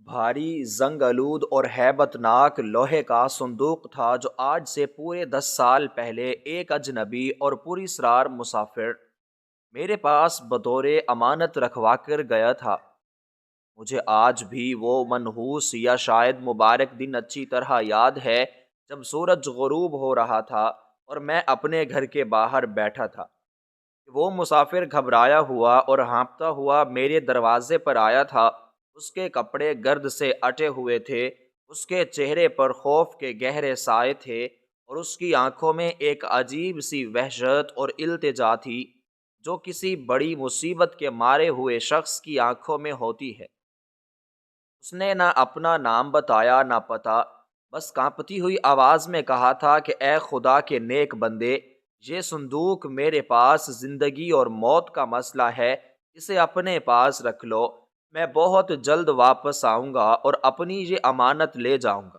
بھاری زنگ آلود اور ہیبت ناک لوہے کا صندوق تھا جو آج سے پورے 10 سال پہلے ایک اجنبی اور پوری اسرار مسافر میرے پاس بطور امانت رکھوا کر گیا تھا۔ مجھے آج بھی وہ منحوس یا شاید مبارک دن اچھی طرح یاد ہے جب سورج غروب ہو رہا تھا اور میں اپنے گھر کے باہر بیٹھا تھا۔ وہ مسافر گھبرایا ہوا اور ہانپتا ہوا میرے دروازے پر آیا تھا۔ اس کے کپڑے گرد سے اٹے ہوئے تھے، اس کے چہرے پر خوف کے گہرے سائے تھے اور اس کی آنکھوں میں ایک عجیب سی وحشت اور التجا تھی جو کسی بڑی مصیبت کے مارے ہوئے شخص کی آنکھوں میں ہوتی ہے۔ اس نے نہ اپنا نام بتایا نہ پتہ، بس کانپتی ہوئی آواز میں کہا تھا کہ اے خدا کے نیک بندے، یہ صندوق میرے پاس زندگی اور موت کا مسئلہ ہے، اسے اپنے پاس رکھ لو، میں بہت جلد واپس آؤں گا اور اپنی یہ امانت لے جاؤں گا۔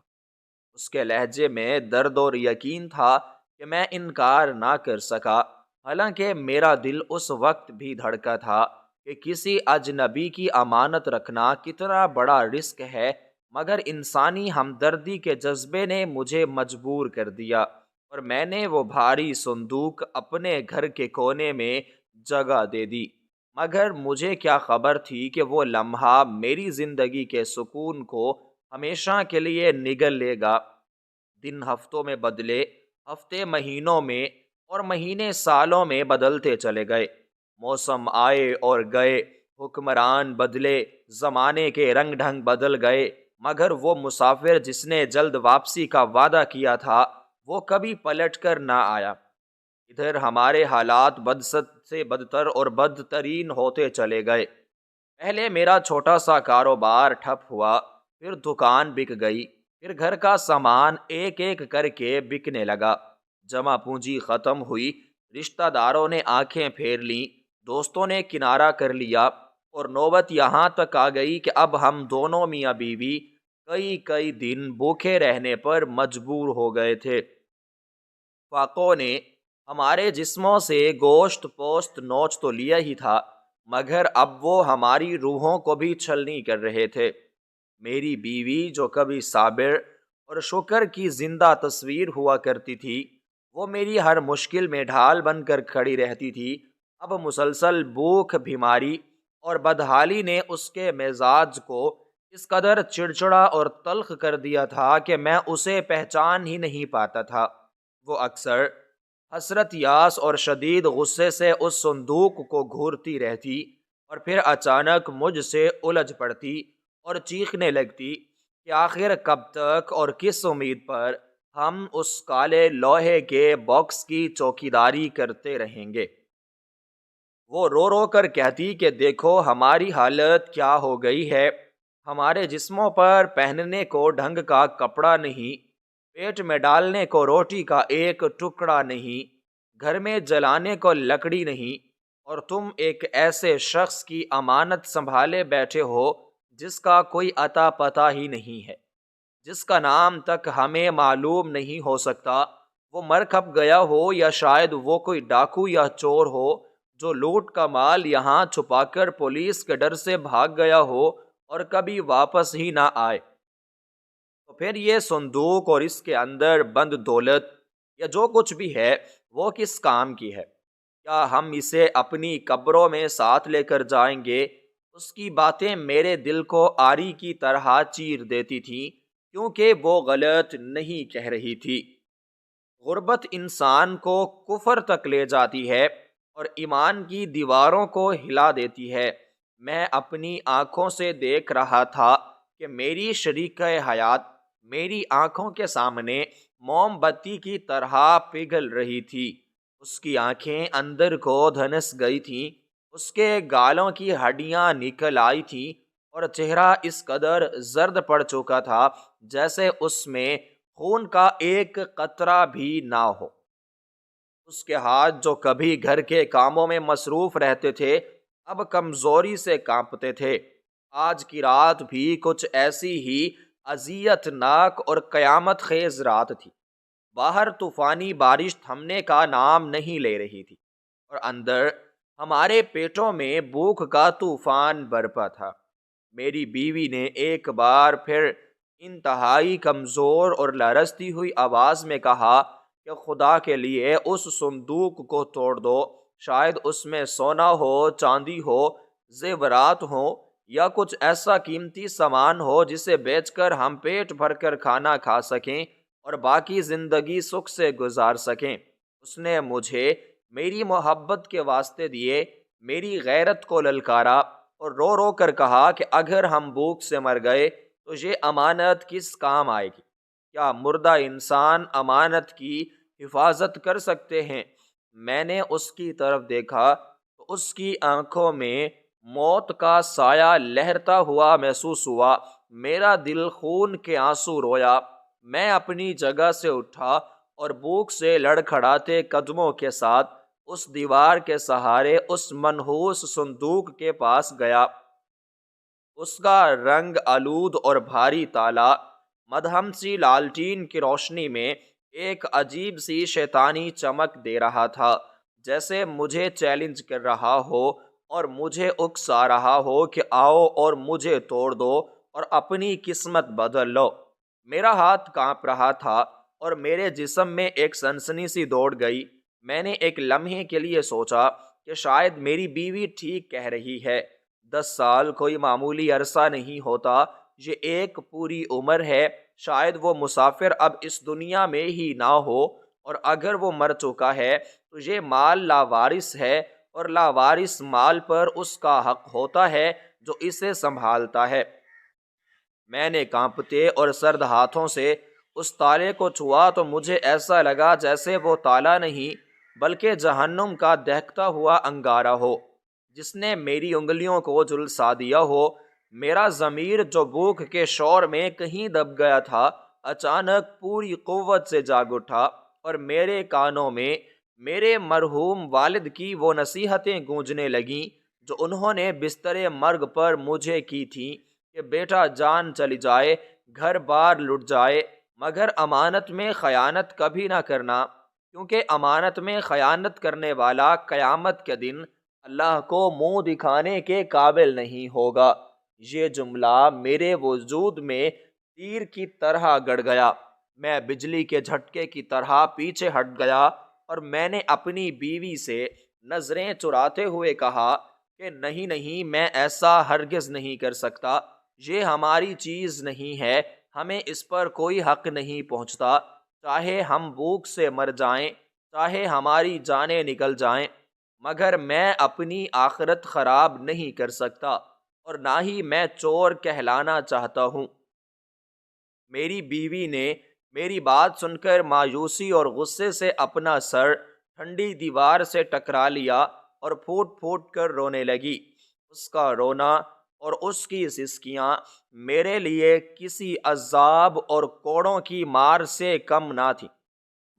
اس کے لہجے میں درد اور یقین تھا کہ میں انکار نہ کر سکا، حالانکہ میرا دل اس وقت بھی دھڑکا تھا کہ کسی اجنبی کی امانت رکھنا کتنا بڑا رسک ہے، مگر انسانی ہمدردی کے جذبے نے مجھے مجبور کر دیا اور میں نے وہ بھاری صندوق اپنے گھر کے کونے میں جگہ دے دی۔ مگر مجھے کیا خبر تھی کہ وہ لمحہ میری زندگی کے سکون کو ہمیشہ کے لیے نگل لے گا۔ دن ہفتوں میں بدلے، ہفتے مہینوں میں اور مہینے سالوں میں بدلتے چلے گئے۔ موسم آئے اور گئے، حکمران بدلے، زمانے کے رنگ ڈھنگ بدل گئے، مگر وہ مسافر جس نے جلد واپسی کا وعدہ کیا تھا وہ کبھی پلٹ کر نہ آیا۔ ادھر ہمارے حالات بدست سے بدتر اور بدترین ہوتے چلے گئے۔ پہلے میرا چھوٹا سا کاروبار ٹھپ ہوا، پھر دکان بک گئی، پھر گھر کا سامان ایک ایک کر کے بکنے لگا، جمع پونجی ختم ہوئی، رشتہ داروں نے آنکھیں پھیر لیں، دوستوں نے کنارہ کر لیا، اور نوبت یہاں تک آ گئی کہ اب ہم دونوں میاں بیوی کئی کئی دن بھوکے رہنے پر مجبور ہو گئے تھے۔ فاقوں نے ہمارے جسموں سے گوشت پوست نوچ تو لیا ہی تھا، مگر اب وہ ہماری روحوں کو بھی چھلنی کر رہے تھے۔ میری بیوی جو کبھی صابر اور شکر کی زندہ تصویر ہوا کرتی تھی، وہ میری ہر مشکل میں ڈھال بن کر کھڑی رہتی تھی، اب مسلسل بھوک، بیماری اور بدحالی نے اس کے مزاج کو اس قدر چڑچڑا اور تلخ کر دیا تھا کہ میں اسے پہچان ہی نہیں پاتا تھا۔ وہ اکثر حسرت، یاس اور شدید غصے سے اس صندوق کو گھورتی رہتی اور پھر اچانک مجھ سے الجھ پڑتی اور چیخنے لگتی کہ آخر کب تک اور کس امید پر ہم اس کالے لوہے کے باکس کی چوکیداری کرتے رہیں گے۔ وہ رو رو کر کہتی کہ دیکھو ہماری حالت کیا ہو گئی ہے، ہمارے جسموں پر پہننے کو ڈھنگ کا کپڑا نہیں، پیٹ میں ڈالنے کو روٹی کا ایک ٹکڑا نہیں، گھر میں جلانے کو لکڑی نہیں، اور تم ایک ایسے شخص کی امانت سنبھالے بیٹھے ہو جس کا کوئی اتا پتہ ہی نہیں ہے، جس کا نام تک ہمیں معلوم نہیں ہو سکتا، وہ مر کھپ گیا ہو یا شاید وہ کوئی ڈاکو یا چور ہو جو لوٹ کا مال یہاں چھپا کر پولیس کے ڈر سے بھاگ گیا ہو اور کبھی واپس ہی نہ آئے۔ تو پھر یہ صندوق اور اس کے اندر بند دولت یا جو کچھ بھی ہے وہ کس کام کی ہے؟ کیا ہم اسے اپنی قبروں میں ساتھ لے کر جائیں گے؟ اس کی باتیں میرے دل کو آری کی طرح چیر دیتی تھیں، کیونکہ وہ غلط نہیں کہہ رہی تھی۔ غربت انسان کو کفر تک لے جاتی ہے اور ایمان کی دیواروں کو ہلا دیتی ہے۔ میں اپنی آنکھوں سے دیکھ رہا تھا کہ میری شریکہ حیات میری آنکھوں کے سامنے موم بتی کی طرح پگھل رہی تھی۔ اس کی آنکھیں اندر کو دھنس گئی تھیں، اس کے گالوں کی ہڈیاں نکل آئی تھیں اور چہرہ اس قدر زرد پڑ چکا تھا جیسے اس میں خون کا ایک قطرہ بھی نہ ہو۔ اس کے ہاتھ جو کبھی گھر کے کاموں میں مصروف رہتے تھے اب کمزوری سے کانپتے تھے۔ آج کی رات بھی کچھ ایسی ہی اذیت ناک اور قیامت خیز رات تھی۔ باہر طوفانی بارش تھمنے کا نام نہیں لے رہی تھی اور اندر ہمارے پیٹوں میں بھوک کا طوفان برپا تھا۔ میری بیوی نے ایک بار پھر انتہائی کمزور اور لرزتی ہوئی آواز میں کہا کہ خدا کے لیے اس صندوق کو توڑ دو، شاید اس میں سونا ہو، چاندی ہو، زیورات ہو یا کچھ ایسا قیمتی سامان ہو جسے بیچ کر ہم پیٹ بھر کر کھانا کھا سکیں اور باقی زندگی سکھ سے گزار سکیں۔ اس نے مجھے میری محبت کے واسطے دیے میری غیرت کو للکارا اور رو رو کر کہا کہ اگر ہم بھوک سے مر گئے تو یہ امانت کس کام آئے گی؟ کیا مردہ انسان امانت کی حفاظت کر سکتے ہیں؟ میں نے اس کی طرف دیکھا تو اس کی آنکھوں میں موت کا سایہ لہرتا ہوا محسوس ہوا۔ میرا دل خون کے آنسو رویا۔ میں اپنی جگہ سے اٹھا اور بھوک سے لڑکھڑاتے قدموں کے ساتھ اس دیوار کے سہارے اس منحوس صندوق کے پاس گیا۔ اس کا رنگ آلود اور بھاری تالا مدھم سی لالٹین کی روشنی میں ایک عجیب سی شیطانی چمک دے رہا تھا، جیسے مجھے چیلنج کر رہا ہو اور مجھے اکسا رہا ہو کہ آؤ اور مجھے توڑ دو اور اپنی قسمت بدل لو۔ میرا ہاتھ کانپ رہا تھا اور میرے جسم میں ایک سنسنی سی دوڑ گئی۔ میں نے ایک لمحے کے لیے سوچا کہ شاید میری بیوی ٹھیک کہہ رہی ہے۔ 10 سال کوئی معمولی عرصہ نہیں ہوتا، یہ ایک پوری عمر ہے۔ شاید وہ مسافر اب اس دنیا میں ہی نہ ہو، اور اگر وہ مر چکا ہے تو یہ مال لاوارث ہے، اور لاوارث مال پر اس کا حق ہوتا ہے جو اسے سنبھالتا ہے۔ میں نے کانپتے اور سرد ہاتھوں سے اس تالے کو چھوا تو مجھے ایسا لگا جیسے وہ تالا نہیں بلکہ جہنم کا دہکتا ہوا انگارہ ہو جس نے میری انگلیوں کو جھلسا دیا ہو۔ میرا ضمیر جو بھوک کے شور میں کہیں دب گیا تھا اچانک پوری قوت سے جاگ اٹھا، اور میرے کانوں میں میرے مرحوم والد کی وہ نصیحتیں گونجنے لگیں جو انہوں نے بستر مرگ پر مجھے کی تھیں کہ بیٹا جان چلی جائے، گھر بار لٹ جائے، مگر امانت میں خیانت کبھی نہ کرنا، کیونکہ امانت میں خیانت کرنے والا قیامت کے دن اللہ کو منہ دکھانے کے قابل نہیں ہوگا۔ یہ جملہ میرے وجود میں تیر کی طرح گڑ گیا۔ میں بجلی کے جھٹکے کی طرح پیچھے ہٹ گیا اور میں نے اپنی بیوی سے نظریں چراتے ہوئے کہا کہ نہیں نہیں، میں ایسا ہرگز نہیں کر سکتا، یہ ہماری چیز نہیں ہے، ہمیں اس پر کوئی حق نہیں پہنچتا، چاہے ہم بھوک سے مر جائیں، چاہے ہماری جانیں نکل جائیں، مگر میں اپنی آخرت خراب نہیں کر سکتا، اور نہ ہی میں چور کہلانا چاہتا ہوں۔ میری بیوی نے میری بات سن کر مایوسی اور غصے سے اپنا سر ٹھنڈی دیوار سے ٹکرا لیا اور پھوٹ پھوٹ کر رونے لگی۔ اس کا رونا اور اس کی سسکیاں میرے لیے کسی عذاب اور کوڑوں کی مار سے کم نہ تھی،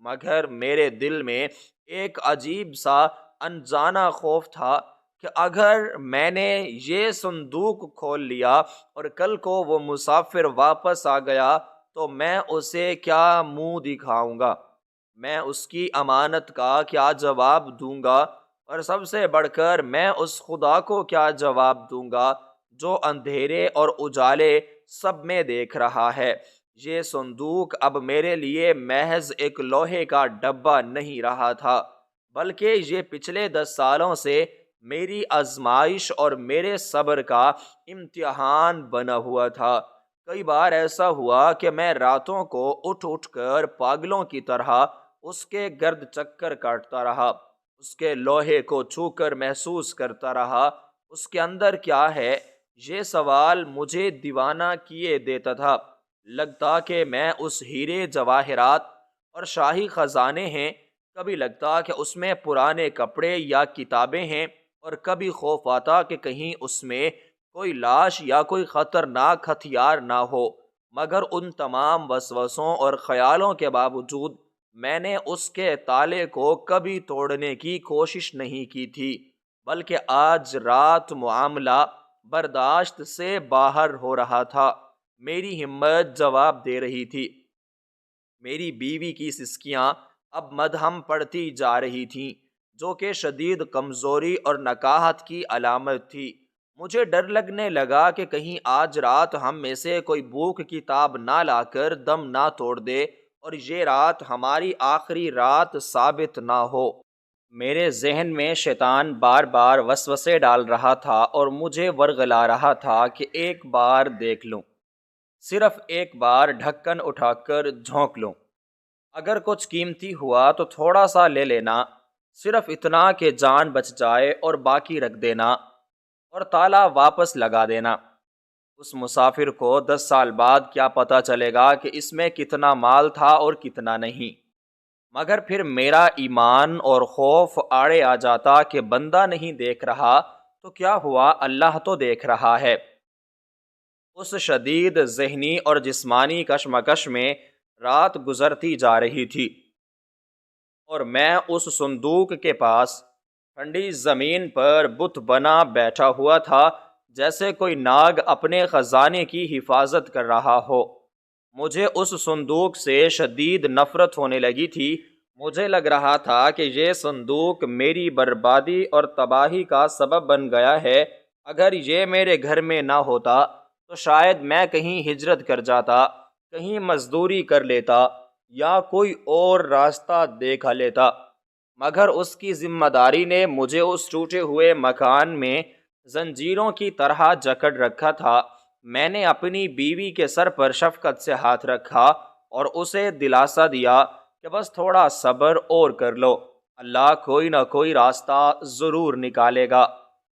مگر میرے دل میں ایک عجیب سا انجانا خوف تھا کہ اگر میں نے یہ صندوق کھول لیا اور کل کو وہ مسافر واپس آ گیا تو میں اسے کیا منہ دکھاؤں گا، میں اس کی امانت کا کیا جواب دوں گا، اور سب سے بڑھ کر میں اس خدا کو کیا جواب دوں گا جو اندھیرے اور اجالے سب میں دیکھ رہا ہے۔ یہ صندوق اب میرے لیے محض ایک لوہے کا ڈبہ نہیں رہا تھا، بلکہ یہ پچھلے 10 سالوں سے میری آزمائش اور میرے صبر کا امتحان بنا ہوا تھا۔ کئی بار ایسا ہوا کہ میں راتوں کو اٹھ اٹھ کر پاگلوں کی طرح اس کے گرد چکر کاٹتا رہا، اس کے لوہے کو چھو کر محسوس کرتا رہا اس کے اندر کیا ہے۔ یہ سوال مجھے دیوانہ کیے دیتا تھا۔ لگتا کہ میں اس ہیرے جواہرات اور شاہی خزانے ہیں، کبھی لگتا کہ اس میں پرانے کپڑے یا کتابیں ہیں، اور کبھی خوف آتا کہ کہیں اس میں کوئی لاش یا کوئی خطرناک ہتھیار نہ ہو، مگر ان تمام وسوسوں اور خیالوں کے باوجود میں نے اس کے تالے کو کبھی توڑنے کی کوشش نہیں کی تھی، بلکہ آج رات معاملہ برداشت سے باہر ہو رہا تھا۔ میری ہمت جواب دے رہی تھی۔ میری بیوی کی سسکیاں اب مدھم پڑتی جا رہی تھیں، جو کہ شدید کمزوری اور نکاہت کی علامت تھی۔ مجھے ڈر لگنے لگا کہ کہیں آج رات ہم میں سے کوئی بھوک کی تاب نہ لا کر دم نہ توڑ دے اور یہ رات ہماری آخری رات ثابت نہ ہو۔ میرے ذہن میں شیطان بار بار وسوسے ڈال رہا تھا اور مجھے ورغلا رہا تھا کہ ایک بار دیکھ لوں، صرف ایک بار ڈھکن اٹھا کر جھونک لوں، اگر کچھ قیمتی ہوا تو تھوڑا سا لے لینا، صرف اتنا کہ جان بچ جائے اور باقی رکھ دینا اور تالا واپس لگا دینا۔ اس مسافر کو 10 سال بعد کیا پتہ چلے گا کہ اس میں کتنا مال تھا اور کتنا نہیں، مگر پھر میرا ایمان اور خوف آڑے آ جاتا کہ بندہ نہیں دیکھ رہا تو کیا ہوا، اللہ تو دیکھ رہا ہے۔ اس شدید ذہنی اور جسمانی کشمکش میں رات گزرتی جا رہی تھی اور میں اس صندوق کے پاس ٹھنڈی زمین پر بت بنا بیٹھا ہوا تھا، جیسے کوئی ناگ اپنے خزانے کی حفاظت کر رہا ہو۔ مجھے اس صندوق سے شدید نفرت ہونے لگی تھی۔ مجھے لگ رہا تھا کہ یہ صندوق میری بربادی اور تباہی کا سبب بن گیا ہے۔ اگر یہ میرے گھر میں نہ ہوتا تو شاید میں کہیں ہجرت کر جاتا، کہیں مزدوری کر لیتا یا کوئی اور راستہ دیکھ لیتا، مگر اس کی ذمہ داری نے مجھے اس ٹوٹے ہوئے مکان میں زنجیروں کی طرح جکڑ رکھا تھا۔ میں نے اپنی بیوی کے سر پر شفقت سے ہاتھ رکھا اور اسے دلاسا دیا کہ بس تھوڑا صبر اور کر لو، اللہ کوئی نہ کوئی راستہ ضرور نکالے گا،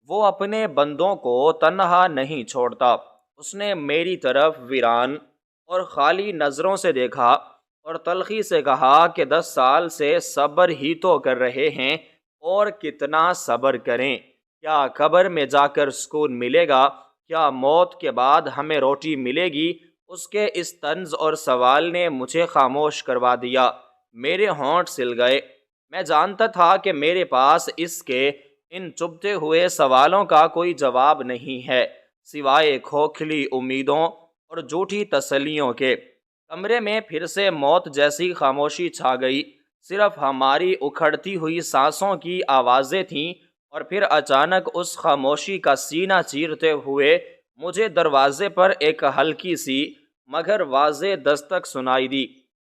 وہ اپنے بندوں کو تنہا نہیں چھوڑتا۔ اس نے میری طرف ویران اور خالی نظروں سے دیکھا اور تلخی سے کہا کہ 10 سال سے صبر ہی تو کر رہے ہیں، اور کتنا صبر کریں؟ کیا قبر میں جا کر سکون ملے گا؟ کیا موت کے بعد ہمیں روٹی ملے گی؟ اس کے اس طنز اور سوال نے مجھے خاموش کروا دیا۔ میرے ہونٹ سل گئے۔ میں جانتا تھا کہ میرے پاس اس کے ان چبھتے ہوئے سوالوں کا کوئی جواب نہیں ہے سوائے کھوکھلی امیدوں اور جھوٹی تسلیوں کے۔ کمرے میں پھر سے موت جیسی خاموشی چھا گئی، صرف ہماری اکھڑتی ہوئی سانسوں کی آوازیں تھیں، اور پھر اچانک اس خاموشی کا سینہ چیرتے ہوئے مجھے دروازے پر ایک ہلکی سی مگر واضح دستک سنائی دی،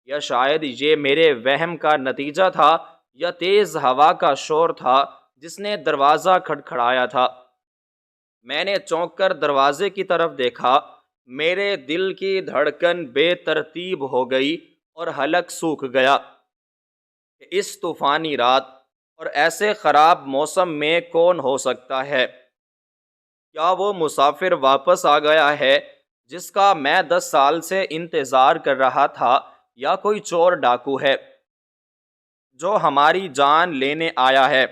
یا شاید یہ میرے وہم کا نتیجہ تھا یا تیز ہوا کا شور تھا جس نے دروازہ کھٹکھڑایا تھا۔ میں نے چونک کر دروازے کی طرف دیکھا۔ میرے دل کی دھڑکن بے ترتیب ہو گئی اور حلق سوکھ گیا کہ اس طوفانی رات اور ایسے خراب موسم میں کون ہو سکتا ہے؟ کیا وہ مسافر واپس آ گیا ہے جس کا میں 10 سال سے انتظار کر رہا تھا، یا کوئی چور ڈاکو ہے جو ہماری جان لینے آیا ہے،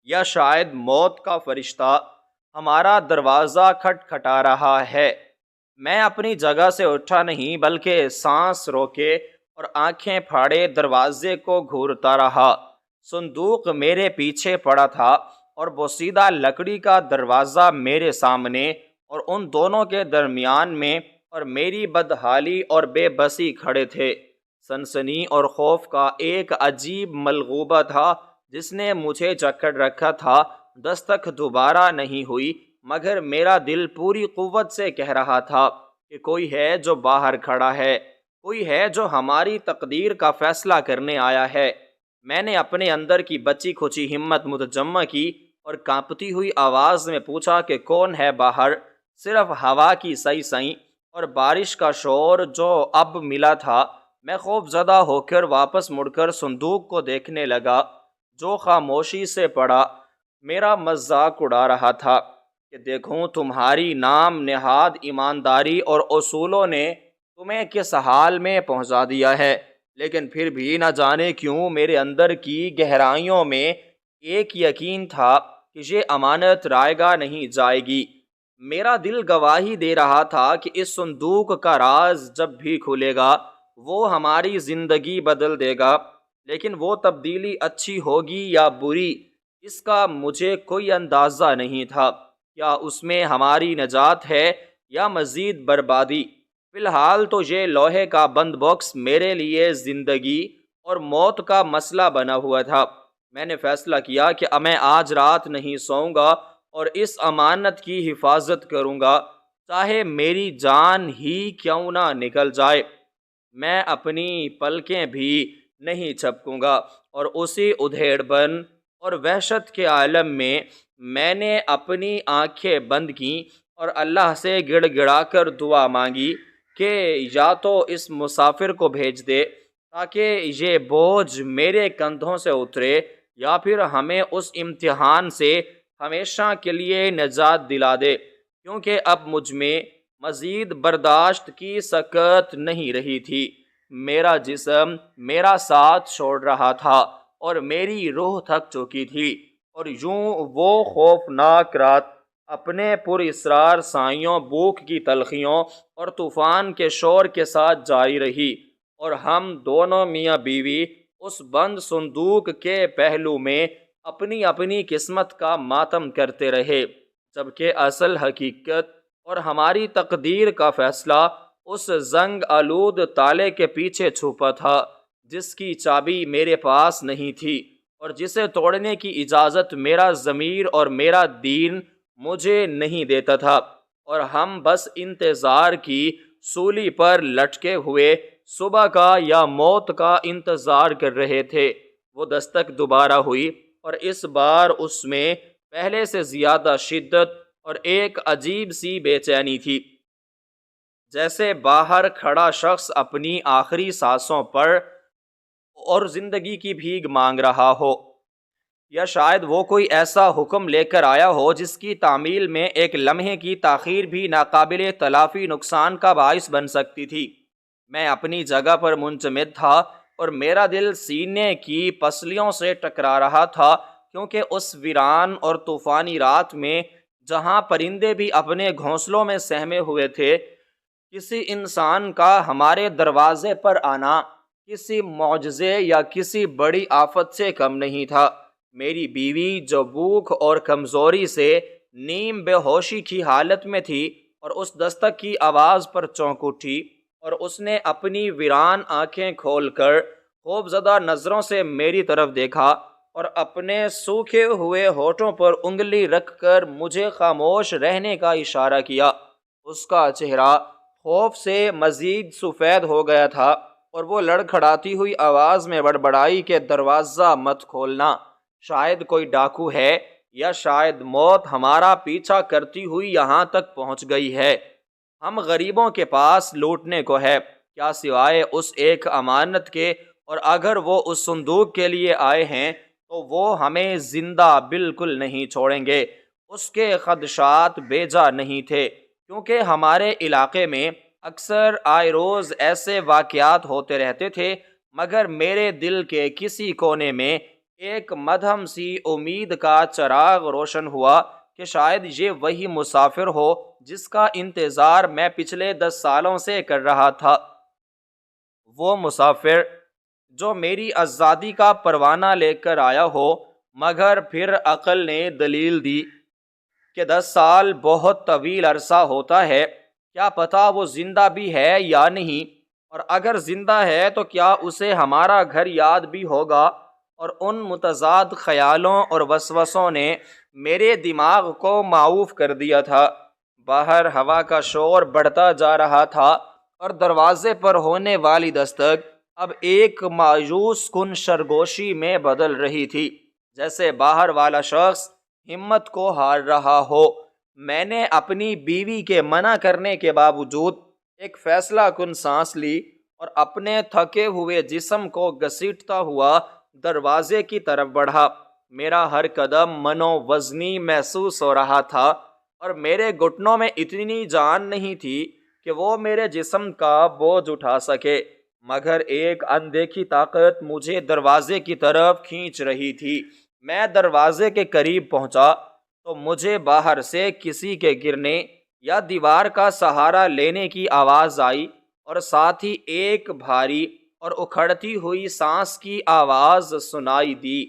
یا شاید موت کا فرشتہ ہمارا دروازہ کھٹکھٹا رہا ہے؟ میں اپنی جگہ سے اٹھا نہیں بلکہ سانس روکے اور آنکھیں پھاڑے دروازے کو گھورتا رہا۔ صندوق میرے پیچھے پڑا تھا اور بوسیدہ لکڑی کا دروازہ میرے سامنے، اور ان دونوں کے درمیان میں اور میری بدحالی اور بے بسی کھڑے تھے۔ سنسنی اور خوف کا ایک عجیب ملغوبہ تھا جس نے مجھے جکڑ رکھا تھا۔ دستک دوبارہ نہیں ہوئی، مگر میرا دل پوری قوت سے کہہ رہا تھا کہ کوئی ہے جو باہر کھڑا ہے، کوئی ہے جو ہماری تقدیر کا فیصلہ کرنے آیا ہے۔ میں نے اپنے اندر کی بچی کھچی ہمت متجمع کی اور کانپتی ہوئی آواز میں پوچھا کہ کون ہے باہر؟ صرف ہوا کی سئی سئی اور بارش کا شور جو اب ملا تھا۔ میں خوف زدہ ہو کر واپس مڑ کر صندوق کو دیکھنے لگا جو خاموشی سے پڑا میرا مذاق اڑا رہا تھا کہ دیکھوں تمہاری نام نہاد ایمانداری اور اصولوں نے تمہیں کس حال میں پہنچا دیا ہے، لیکن پھر بھی نہ جانے کیوں میرے اندر کی گہرائیوں میں ایک یقین تھا کہ یہ امانت رائے گاہ نہیں جائے گی۔ میرا دل گواہی دے رہا تھا کہ اس صندوق کا راز جب بھی کھلے گا وہ ہماری زندگی بدل دے گا، لیکن وہ تبدیلی اچھی ہوگی یا بری اس کا مجھے کوئی اندازہ نہیں تھا۔ کیا اس میں ہماری نجات ہے یا مزید بربادی؟ فی الحال تو یہ لوہے کا بند باکس میرے لیے زندگی اور موت کا مسئلہ بنا ہوا تھا۔ میں نے فیصلہ کیا کہ میں آج رات نہیں سوؤں گا اور اس امانت کی حفاظت کروں گا، چاہے میری جان ہی کیوں نہ نکل جائے۔ میں اپنی پلکیں بھی نہیں جھپکوں گا۔ اور اسی ادھیڑ بن اور وحشت کے عالم میں نے اپنی آنکھیں بند کیں اور اللہ سے گڑ گڑا کر دعا مانگی کہ یا تو اس مسافر کو بھیج دے تاکہ یہ بوجھ میرے کندھوں سے اترے، یا پھر ہمیں اس امتحان سے ہمیشہ کے لیے نجات دلا دے، کیونکہ اب مجھ میں مزید برداشت کی سکت نہیں رہی تھی۔ میرا جسم میرا ساتھ چھوڑ رہا تھا اور میری روح تھک چکی تھی، اور یوں وہ خوفناک رات اپنے پر اسرار سائیوں، بھوک کی تلخیوں اور طوفان کے شور کے ساتھ جاری رہی، اور ہم دونوں میاں بیوی اس بند صندوق کے پہلو میں اپنی اپنی قسمت کا ماتم کرتے رہے، جبکہ اصل حقیقت اور ہماری تقدیر کا فیصلہ اس زنگ آلود تالے کے پیچھے چھپا تھا جس کی چابی میرے پاس نہیں تھی، اور جسے توڑنے کی اجازت میرا ضمیر اور میرا دین مجھے نہیں دیتا تھا، اور ہم بس انتظار کی سولی پر لٹکے ہوئے صبح کا یا موت کا انتظار کر رہے تھے۔ وہ دستک دوبارہ ہوئی، اور اس بار اس میں پہلے سے زیادہ شدت اور ایک عجیب سی بے چینی تھی، جیسے باہر کھڑا شخص اپنی آخری سانسوں پر اور زندگی کی بھیک مانگ رہا ہو، یا شاید وہ کوئی ایسا حکم لے کر آیا ہو جس کی تعمیل میں ایک لمحے کی تاخیر بھی ناقابل تلافی نقصان کا باعث بن سکتی تھی۔ میں اپنی جگہ پر منجمد تھا اور میرا دل سینے کی پسلیوں سے ٹکرا رہا تھا، کیونکہ اس ویران اور طوفانی رات میں جہاں پرندے بھی اپنے گھونسلوں میں سہمے ہوئے تھے، کسی انسان کا ہمارے دروازے پر آنا کسی معجزے یا کسی بڑی آفت سے کم نہیں تھا۔ میری بیوی جو بھوک اور کمزوری سے نیم بے ہوشی کی حالت میں تھی، اور اس دستک کی آواز پر چونک اٹھی، اور اس نے اپنی ویران آنکھیں کھول کر خوفزدہ نظروں سے میری طرف دیکھا اور اپنے سوکھے ہوئے ہونٹوں پر انگلی رکھ کر مجھے خاموش رہنے کا اشارہ کیا۔ اس کا چہرہ خوف سے مزید سفید ہو گیا تھا، اور وہ لڑکھڑاتی ہوئی آواز میں بڑبڑائی کہ دروازہ مت کھولنا، شاید کوئی ڈاکو ہے، یا شاید موت ہمارا پیچھا کرتی ہوئی یہاں تک پہنچ گئی ہے۔ ہم غریبوں کے پاس لوٹنے کو ہے، کیا سوائے اس ایک امانت کے، اور اگر وہ اس صندوق کے لیے آئے ہیں تو وہ ہمیں زندہ بالکل نہیں چھوڑیں گے۔ اس کے خدشات بے جا نہیں تھے، کیونکہ ہمارے علاقے میں اکثر آئے روز ایسے واقعات ہوتے رہتے تھے، مگر میرے دل کے کسی کونے میں ایک مدھم سی امید کا چراغ روشن ہوا کہ شاید یہ وہی مسافر ہو جس کا انتظار میں پچھلے 10 سالوں سے کر رہا تھا۔ وہ مسافر جو میری آزادی کا پروانہ لے کر آیا ہو، مگر پھر عقل نے دلیل دی کہ 10 سال بہت طویل عرصہ ہوتا ہے، کیا پتہ وہ زندہ بھی ہے یا نہیں، اور اگر زندہ ہے تو کیا اسے ہمارا گھر یاد بھی ہوگا۔ اور ان متضاد خیالوں اور وسوسوں نے میرے دماغ کو معوف کر دیا تھا۔ باہر ہوا کا شور بڑھتا جا رہا تھا، اور دروازے پر ہونے والی دستک اب ایک مایوس کن سرگوشی میں بدل رہی تھی، جیسے باہر والا شخص ہمت کو ہار رہا ہو۔ میں نے اپنی بیوی کے منع کرنے کے باوجود ایک فیصلہ کن سانس لی، اور اپنے تھکے ہوئے جسم کو گھسیٹتا ہوا دروازے کی طرف بڑھا۔ میرا ہر قدم منو وزنی محسوس ہو رہا تھا، اور میرے گھٹنوں میں اتنی جان نہیں تھی کہ وہ میرے جسم کا بوجھ اٹھا سکے، مگر ایک اندیکھی طاقت مجھے دروازے کی طرف کھینچ رہی تھی۔ میں دروازے کے قریب پہنچا تو مجھے باہر سے کسی کے گرنے یا دیوار کا سہارا لینے کی آواز آئی، اور ساتھ ہی ایک بھاری اور اکھڑتی ہوئی سانس کی آواز سنائی دی۔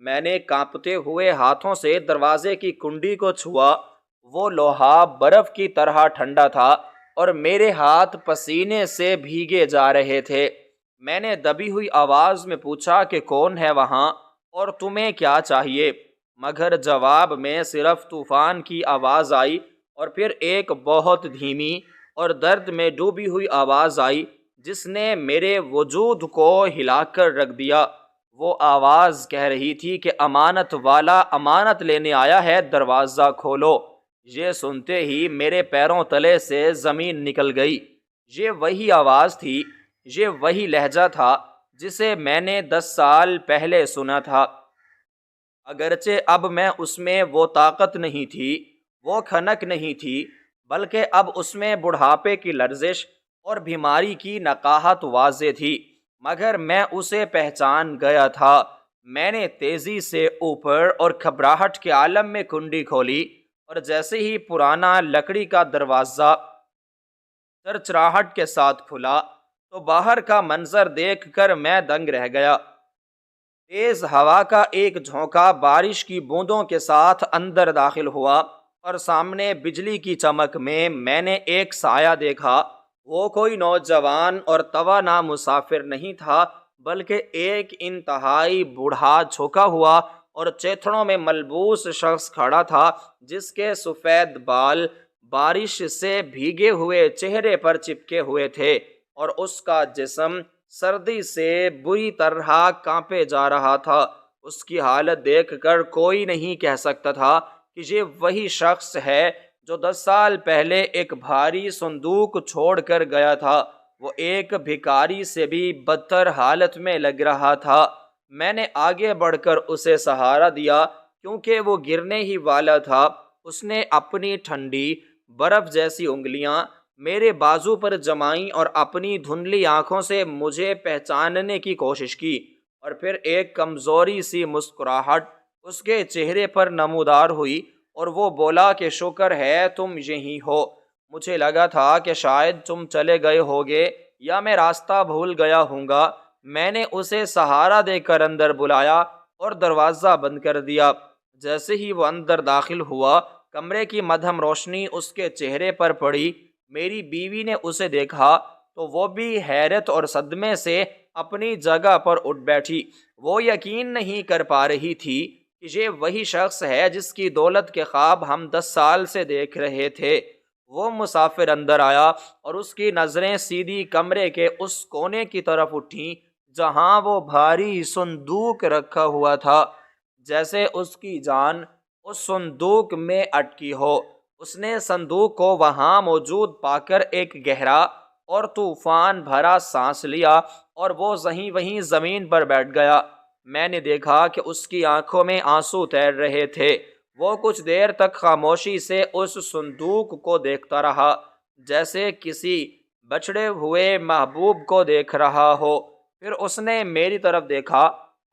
میں نے کانپتے ہوئے ہاتھوں سے دروازے کی کنڈی کو چھوا۔ وہ لوہا برف کی طرح ٹھنڈا تھا، اور میرے ہاتھ پسینے سے بھیگے جا رہے تھے۔ میں نے دبی ہوئی آواز میں پوچھا کہ کون ہے وہاں، اور تمہیں کیا چاہیے؟ مگر جواب میں صرف طوفان کی آواز آئی، اور پھر ایک بہت دھیمی اور درد میں ڈوبی ہوئی آواز آئی جس نے میرے وجود کو ہلا کر رکھ دیا۔ وہ آواز کہہ رہی تھی کہ امانت والا امانت لینے آیا ہے، دروازہ کھولو۔ یہ سنتے ہی میرے پیروں تلے سے زمین نکل گئی۔ یہ وہی آواز تھی، یہ وہی لہجہ تھا جسے میں نے 10 سال پہلے سنا تھا۔ اگرچہ اب میں اس میں وہ طاقت نہیں تھی، وہ کھنک نہیں تھی، بلکہ اب اس میں بڑھاپے کی لرزش اور بیماری کی نقاہت واضح تھی، مگر میں اسے پہچان گیا تھا۔ میں نے تیزی سے اوپر اور گھبراہٹ کے عالم میں کنڈی کھولی، اور جیسے ہی پرانا لکڑی کا دروازہ چرچراہٹ کے ساتھ کھلا تو باہر کا منظر دیکھ کر میں دنگ رہ گیا۔ تیز ہوا کا ایک جھونکا بارش کی بوندوں کے ساتھ اندر داخل ہوا، اور سامنے بجلی کی چمک میں نے ایک سایہ دیکھا۔ وہ کوئی نوجوان اور توانا مسافر نہیں تھا، بلکہ ایک انتہائی بوڑھا، جھکا ہوا اور چیتھڑوں میں ملبوس شخص کھڑا تھا، جس کے سفید بال بارش سے بھیگے ہوئے چہرے پر چپکے ہوئے تھے، اور اس کا جسم سردی سے بری طرح کانپے جا رہا تھا۔ اس کی حالت دیکھ کر کوئی نہیں کہہ سکتا تھا کہ یہ وہی شخص ہے جو 10 سال پہلے ایک بھاری صندوق چھوڑ کر گیا تھا۔ وہ ایک بھکاری سے بھی بدتر حالت میں لگ رہا تھا۔ میں نے آگے بڑھ کر اسے سہارا دیا کیونکہ وہ گرنے ہی والا تھا۔ اس نے اپنی ٹھنڈی برف جیسی انگلیاں میرے بازو پر جمائیں اور اپنی دھندلی آنکھوں سے مجھے پہچاننے کی کوشش کی، اور پھر ایک کمزوری سی مسکراہٹ اس کے چہرے پر نمودار ہوئی، اور وہ بولا کہ شکر ہے تم یہیں ہو۔ مجھے لگا تھا کہ شاید تم چلے گئے ہوگے یا میں راستہ بھول گیا ہوں گا۔ میں نے اسے سہارا دے کر اندر بلایا اور دروازہ بند کر دیا۔ جیسے ہی وہ اندر داخل ہوا، کمرے کی مدھم روشنی اس کے چہرے پر پڑی۔ میری بیوی نے اسے دیکھا تو وہ بھی حیرت اور صدمے سے اپنی جگہ پر اٹھ بیٹھی۔ وہ یقین نہیں کر پا رہی تھی کہ یہ وہی شخص ہے جس کی دولت کے خواب ہم 10 سال سے دیکھ رہے تھے۔ وہ مسافر اندر آیا اور اس کی نظریں سیدھی کمرے کے اس کونے کی طرف اٹھیں جہاں وہ بھاری صندوق رکھا ہوا تھا، جیسے اس کی جان اس صندوق میں اٹکی ہو۔ اس نے صندوق کو وہاں موجود پا کر ایک گہرا اور طوفان بھرا سانس لیا، اور وہ وہیں زمین پر بیٹھ گیا۔ میں نے دیکھا کہ اس کی آنکھوں میں آنسو تیر رہے تھے۔ وہ کچھ دیر تک خاموشی سے اس صندوق کو دیکھتا رہا، جیسے کسی بچھڑے ہوئے محبوب کو دیکھ رہا ہو۔ پھر اس نے میری طرف دیکھا،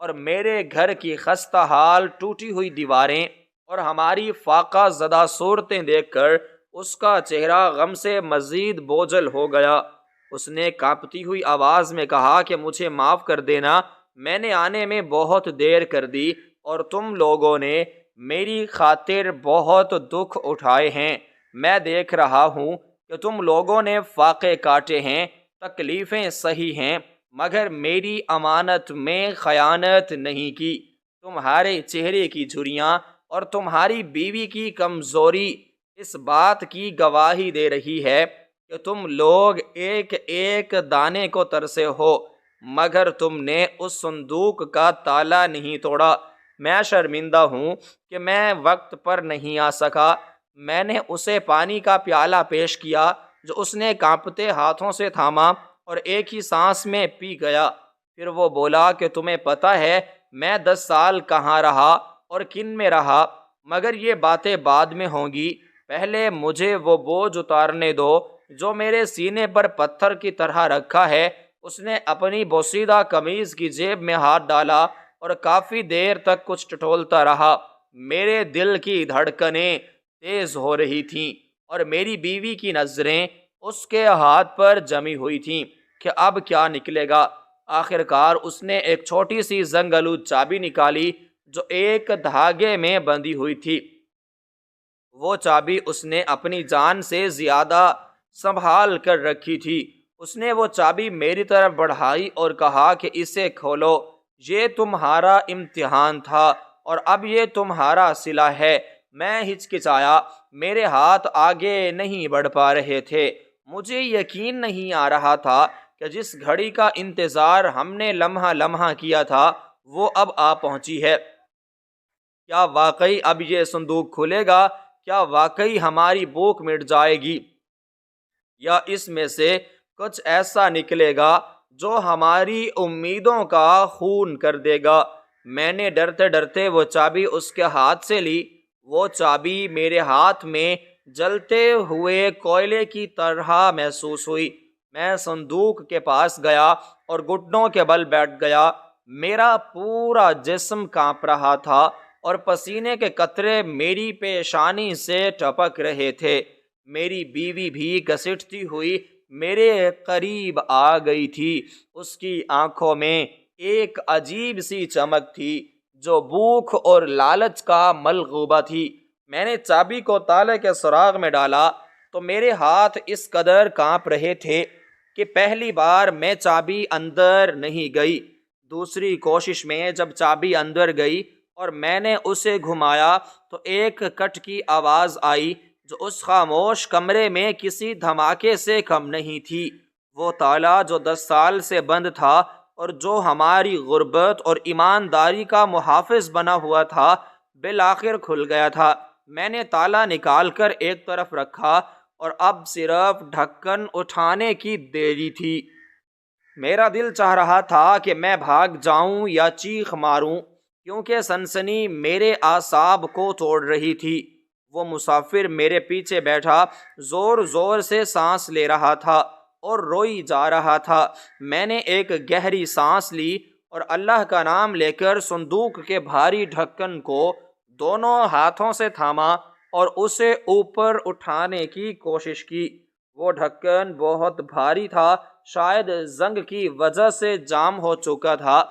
اور میرے گھر کی خستہ حال ٹوٹی ہوئی دیواریں اور ہماری فاقہ زدہ صورتیں دیکھ کر اس کا چہرہ غم سے مزید بوجھل ہو گیا۔ اس نے کانپتی ہوئی آواز میں کہا کہ مجھے معاف کر دینا، میں نے آنے میں بہت دیر کر دی، اور تم لوگوں نے میری خاطر بہت دکھ اٹھائے ہیں۔ میں دیکھ رہا ہوں کہ تم لوگوں نے فاقے کاٹے ہیں، تکلیفیں سہی ہیں، مگر میری امانت میں خیانت نہیں کی۔ تمہارے چہرے کی جھریاں اور تمہاری بیوی کی کمزوری اس بات کی گواہی دے رہی ہے کہ تم لوگ ایک ایک دانے کو ترسے ہو، مگر تم نے اس صندوق کا تالا نہیں توڑا۔ میں شرمندہ ہوں کہ میں وقت پر نہیں آ سکا۔ میں نے اسے پانی کا پیالہ پیش کیا جو اس نے کانپتے ہاتھوں سے تھاما اور ایک ہی سانس میں پی گیا۔ پھر وہ بولا کہ تمہیں پتہ ہے میں 10 سال کہاں رہا اور کن میں رہا، مگر یہ باتیں بعد میں ہوں گی۔ پہلے مجھے وہ بوجھ اتارنے دو جو میرے سینے پر پتھر کی طرح رکھا ہے۔ اس نے اپنی بوسیدہ قمیض کی جیب میں ہاتھ ڈالا اور کافی دیر تک کچھ ٹٹولتا رہا۔ میرے دل کی دھڑکنیں تیز ہو رہی تھیں اور میری بیوی کی نظریں اس کے ہاتھ پر جمی ہوئی تھیں کہ اب کیا نکلے گا۔ آخر کار اس نے ایک چھوٹی سی زنگ آلود چابی نکالی جو ایک دھاگے میں بندھی ہوئی تھی۔ وہ چابی اس نے اپنی جان سے زیادہ سنبھال کر رکھی تھی۔ اس نے وہ چابی میری طرف بڑھائی اور کہا کہ اسے کھولو، یہ تمہارا امتحان تھا اور اب یہ تمہارا صلہ ہے۔ میں ہچکچایا، میرے ہاتھ آگے نہیں بڑھ پا رہے تھے۔ مجھے یقین نہیں آ رہا تھا کہ جس گھڑی کا انتظار ہم نے لمحہ لمحہ کیا تھا وہ اب آ پہنچی ہے۔ کیا واقعی اب یہ صندوق کھلے گا؟ کیا واقعی ہماری بھوک مٹ جائے گی؟ یا اس میں سے کچھ ایسا نکلے گا جو ہماری امیدوں کا خون کر دے گا؟ میں نے ڈرتے ڈرتے وہ چابی اس کے ہاتھ سے لی۔ وہ چابی میرے ہاتھ میں جلتے ہوئے کوئلے کی طرح محسوس ہوئی۔ میں صندوق کے پاس گیا اور گھٹنوں کے بل بیٹھ گیا۔ میرا پورا جسم کانپ رہا تھا اور پسینے کے قطرے میری پیشانی سے ٹپک رہے تھے۔ میری بیوی بھی گھسیٹتی ہوئی میرے قریب آ گئی تھی۔ اس کی آنکھوں میں ایک عجیب سی چمک تھی جو بھوک اور لالچ کا ملغوبہ تھی۔ میں نے چابی کو تالے کے سراغ میں ڈالا تو میرے ہاتھ اس قدر کانپ رہے تھے کہ پہلی بار میں چابی اندر نہیں گئی۔ دوسری کوشش میں جب چابی اندر گئی اور میں نے اسے گھمایا تو ایک کٹ کی آواز آئی جو اس خاموش کمرے میں کسی دھماکے سے کم نہیں تھی۔ وہ تالا جو 10 سال سے بند تھا اور جو ہماری غربت اور ایمانداری کا محافظ بنا ہوا تھا، بالآخر کھل گیا تھا۔ میں نے تالا نکال کر ایک طرف رکھا اور اب صرف ڈھکن اٹھانے کی دیری تھی۔ میرا دل چاہ رہا تھا کہ میں بھاگ جاؤں یا چیخ ماروں، کیونکہ سنسنی میرے اعصاب کو توڑ رہی تھی۔ وہ مسافر میرے پیچھے بیٹھا زور زور سے سانس لے رہا تھا اور روئی جا رہا تھا۔ میں نے ایک گہری سانس لی اور اللہ کا نام لے کر صندوق کے بھاری ڈھکن کو دونوں ہاتھوں سے تھاما اور اسے اوپر اٹھانے کی کوشش کی۔ وہ ڈھکن بہت بھاری تھا، شاید زنگ کی وجہ سے جام ہو چکا تھا۔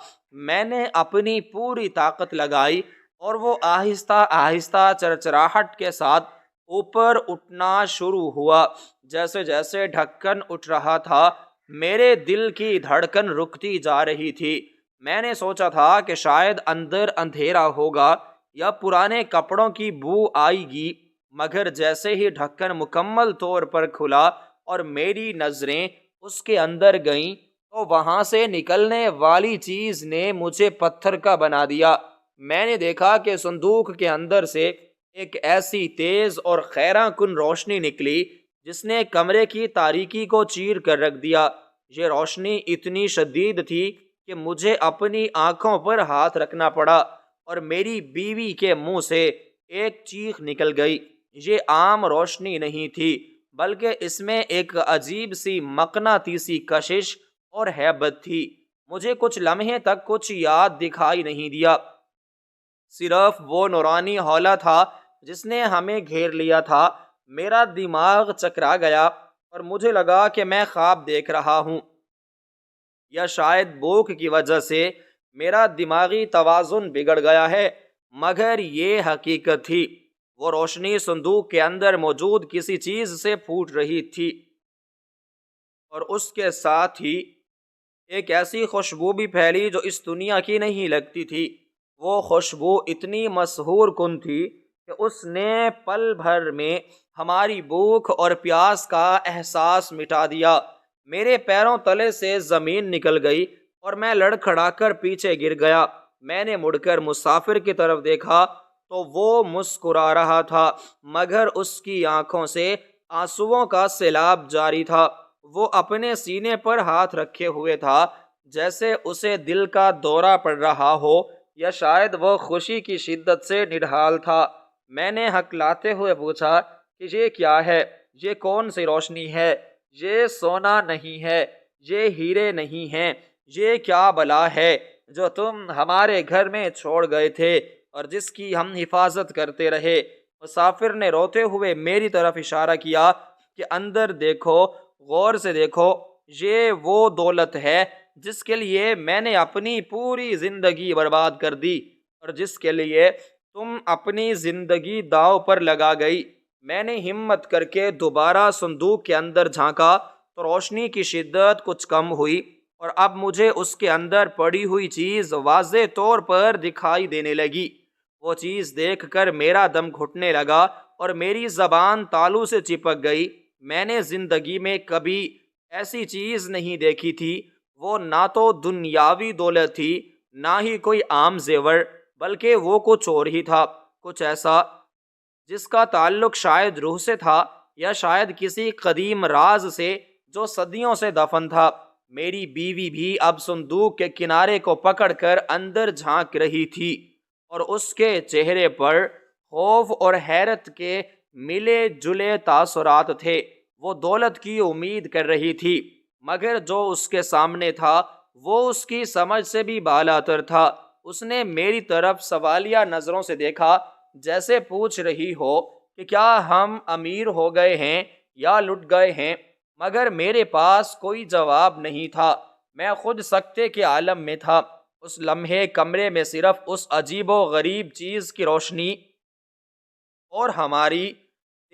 میں نے اپنی پوری طاقت لگائی اور وہ آہستہ آہستہ چرچراہٹ کے ساتھ اوپر اٹھنا شروع ہوا۔ جیسے جیسے ڈھکن اٹھ رہا تھا میرے دل کی دھڑکن رکتی جا رہی تھی۔ میں نے سوچا تھا کہ شاید اندر اندھیرا ہوگا یا پرانے کپڑوں کی بو آئے گی، مگر جیسے ہی ڈھکن مکمل طور پر کھلا اور میری نظریں اس کے اندر گئیں تو وہاں سے نکلنے والی چیز نے مجھے پتھر کا بنا دیا۔ میں نے دیکھا کہ صندوق کے اندر سے ایک ایسی تیز اور حیران کن روشنی نکلی جس نے کمرے کی تاریکی کو چیر کر رکھ دیا۔ یہ روشنی اتنی شدید تھی کہ مجھے اپنی آنکھوں پر ہاتھ رکھنا پڑا اور میری بیوی کے منہ سے ایک چیخ نکل گئی۔ یہ عام روشنی نہیں تھی بلکہ اس میں ایک عجیب سی مقناطیسی کشش اور ہیبت تھی۔ مجھے کچھ لمحے تک کچھ یاد دکھائی نہیں دیا، صرف وہ نورانی حولہ تھا جس نے ہمیں گھیر لیا تھا۔ میرا دماغ چکرا گیا اور مجھے لگا کہ میں خواب دیکھ رہا ہوں، یا شاید بھوک کی وجہ سے میرا دماغی توازن بگڑ گیا ہے، مگر یہ حقیقت تھی۔ وہ روشنی صندوق کے اندر موجود کسی چیز سے پھوٹ رہی تھی اور اس کے ساتھ ہی ایک ایسی خوشبو بھی پھیلی جو اس دنیا کی نہیں لگتی تھی۔ وہ خوشبو اتنی مسحور کن تھی کہ اس نے پل بھر میں ہماری بھوک اور پیاس کا احساس مٹا دیا۔ میرے پیروں تلے سے زمین نکل گئی اور میں لڑکھڑا کر پیچھے گر گیا۔ میں نے مڑ کر مسافر کی طرف دیکھا تو وہ مسکرا رہا تھا، مگر اس کی آنکھوں سے آنسوؤں کا سیلاب جاری تھا۔ وہ اپنے سینے پر ہاتھ رکھے ہوئے تھا جیسے اسے دل کا دورہ پڑ رہا ہو، یا شاید وہ خوشی کی شدت سے نڈھال تھا۔ میں نے ہکلاتے ہوئے پوچھا کہ یہ کیا ہے؟ یہ کون سی روشنی ہے؟ یہ سونا نہیں ہے، یہ ہیرے نہیں ہیں، یہ کیا بلا ہے جو تم ہمارے گھر میں چھوڑ گئے تھے اور جس کی ہم حفاظت کرتے رہے؟ مسافر نے روتے ہوئے میری طرف اشارہ کیا کہ اندر دیکھو، غور سے دیکھو، یہ وہ دولت ہے جس کے لیے میں نے اپنی پوری زندگی برباد کر دی اور جس کے لیے تم اپنی زندگی داؤ پر لگا گئی۔ میں نے ہمت کر کے دوبارہ صندوق کے اندر جھانکا تو روشنی کی شدت کچھ کم ہوئی اور اب مجھے اس کے اندر پڑی ہوئی چیز واضح طور پر دکھائی دینے لگی۔ وہ چیز دیکھ کر میرا دم گھٹنے لگا اور میری زبان تالو سے چپک گئی۔ میں نے زندگی میں کبھی ایسی چیز نہیں دیکھی تھی۔ وہ نہ تو دنیاوی دولت تھی، نہ ہی کوئی عام زیور، بلکہ وہ کچھ اور ہی تھا، کچھ ایسا جس کا تعلق شاید روح سے تھا، یا شاید کسی قدیم راز سے جو صدیوں سے دفن تھا۔ میری بیوی بھی اب صندوق کے کنارے کو پکڑ کر اندر جھانک رہی تھی، اور اس کے چہرے پر خوف اور حیرت کے ملے جلے تاثرات تھے۔ وہ دولت کی امید کر رہی تھی، مگر جو اس کے سامنے تھا وہ اس کی سمجھ سے بھی بالاتر تھا۔ اس نے میری طرف سوالیہ نظروں سے دیکھا، جیسے پوچھ رہی ہو کہ کیا ہم امیر ہو گئے ہیں یا لٹ گئے ہیں، مگر میرے پاس کوئی جواب نہیں تھا۔ میں خود سکتے کے عالم میں تھا۔ اس لمحے کمرے میں صرف اس عجیب و غریب چیز کی روشنی اور ہماری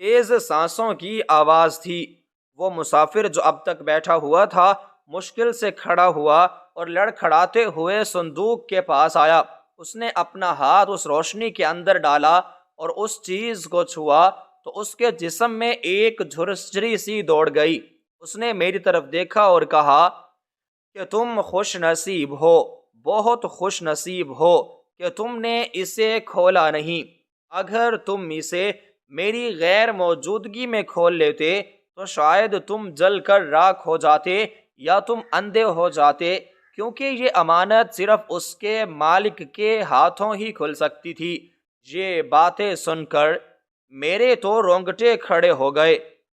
تیز سانسوں کی آواز تھی۔ وہ مسافر جو اب تک بیٹھا ہوا تھا مشکل سے کھڑا ہوا اور لڑکھڑاتے ہوئے صندوق کے پاس آیا۔ اس نے اپنا ہاتھ اس روشنی کے اندر ڈالا اور اس چیز کو چھوا تو اس کے جسم میں ایک جھرجھری سی دوڑ گئی۔ اس نے میری طرف دیکھا اور کہا کہ تم خوش نصیب ہو، بہت خوش نصیب ہو کہ تم نے اسے کھولا نہیں۔ اگر تم اسے میری غیر موجودگی میں کھول لیتے تو شاید تم جل کر راکھ ہو جاتے یا تم اندھے ہو جاتے، کیونکہ یہ امانت صرف اس کے مالک کے ہاتھوں ہی کھل سکتی تھی۔ یہ باتیں سن کر میرے تو رونگٹے کھڑے ہو گئے،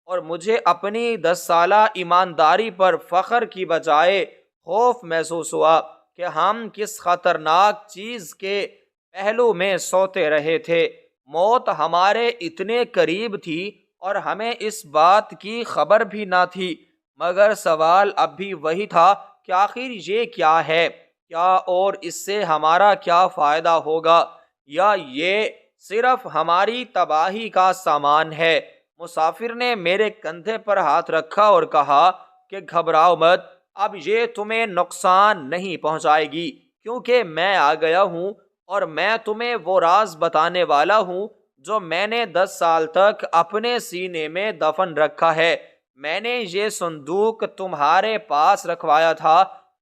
اور مجھے اپنی 10 سالہ ایمانداری پر فخر کی بجائے خوف محسوس ہوا کہ ہم کس خطرناک چیز کے پہلو میں سوتے رہے تھے۔ موت ہمارے اتنے قریب تھی اور ہمیں اس بات کی خبر بھی نہ تھی، مگر سوال اب بھی وہی تھا کہ آخر یہ کیا ہے؟ کیا اور اس سے ہمارا کیا فائدہ ہوگا، یا یہ صرف ہماری تباہی کا سامان ہے؟ مسافر نے میرے کندھے پر ہاتھ رکھا اور کہا کہ گھبراؤ مت، اب یہ تمہیں نقصان نہیں پہنچائے گی، کیونکہ میں آ گیا ہوں اور میں تمہیں وہ راز بتانے والا ہوں جو میں نے 10 سال تک اپنے سینے میں دفن رکھا ہے۔ میں نے یہ صندوق تمہارے پاس رکھوایا تھا،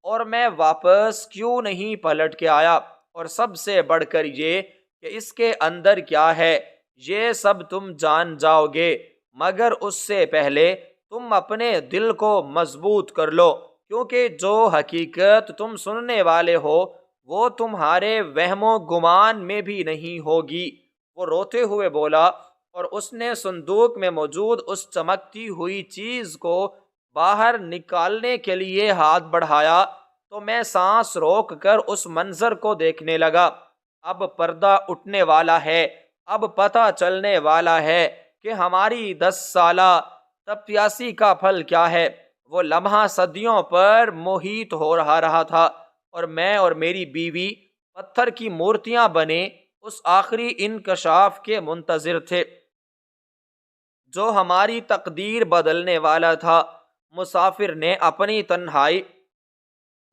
اور میں واپس کیوں نہیں پلٹ کے آیا، اور سب سے بڑھ کر یہ کہ اس کے اندر کیا ہے یہ سب تم جان جاؤ گے، مگر اس سے پہلے تم اپنے دل کو مضبوط کر لو، کیونکہ جو حقیقت تم سننے والے ہو وہ تمہارے وہم و گمان میں بھی نہیں ہوگی۔ وہ روتے ہوئے بولا، اور اس نے صندوق میں موجود اس چمکتی ہوئی چیز کو باہر نکالنے کے لیے ہاتھ بڑھایا تو میں سانس روک کر اس منظر کو دیکھنے لگا۔ اب پردہ اٹھنے والا ہے، اب پتہ چلنے والا ہے کہ ہماری 10 سالہ تپیاسی کا پھل کیا ہے۔ وہ لمحہ صدیوں پر محیط ہو رہا تھا، اور میں اور میری بیوی پتھر کی مورتیاں بنے اس آخری انکشاف کے منتظر تھے جو ہماری تقدیر بدلنے والا تھا۔ مسافر نے اپنی تنہائی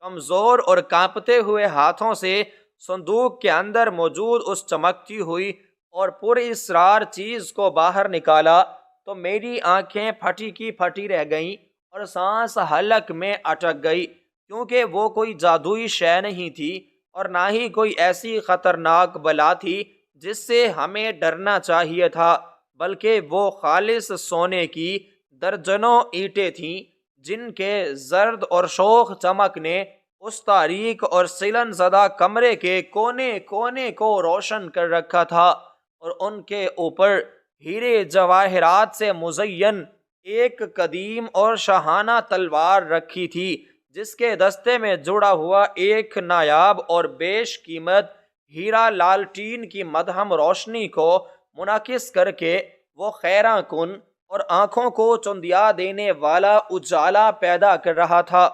کمزور اور کانپتے ہوئے ہاتھوں سے صندوق کے اندر موجود اس چمکتی ہوئی اور پر اسرار چیز کو باہر نکالا تو میری آنکھیں پھٹی کی پھٹی رہ گئیں اور سانس حلق میں اٹک گئی، کیونکہ وہ کوئی جادوئی شے نہیں تھی اور نہ ہی کوئی ایسی خطرناک بلا تھی جس سے ہمیں ڈرنا چاہیے تھا، بلکہ وہ خالص سونے کی درجنوں اینٹیں تھیں جن کے زرد اور شوخ چمک نے اس تاریک اور سلن زدہ کمرے کے کونے کونے کو روشن کر رکھا تھا، اور ان کے اوپر ہیرے جواہرات سے مزین ایک قدیم اور شاہانہ تلوار رکھی تھی، جس کے دستے میں جڑا ہوا ایک نایاب اور بیش قیمت ہیرا لالٹین کی مدھم روشنی کو منعکس کر کے وہ خیراں کن اور آنکھوں کو چندیا دینے والا اجالا پیدا کر رہا تھا،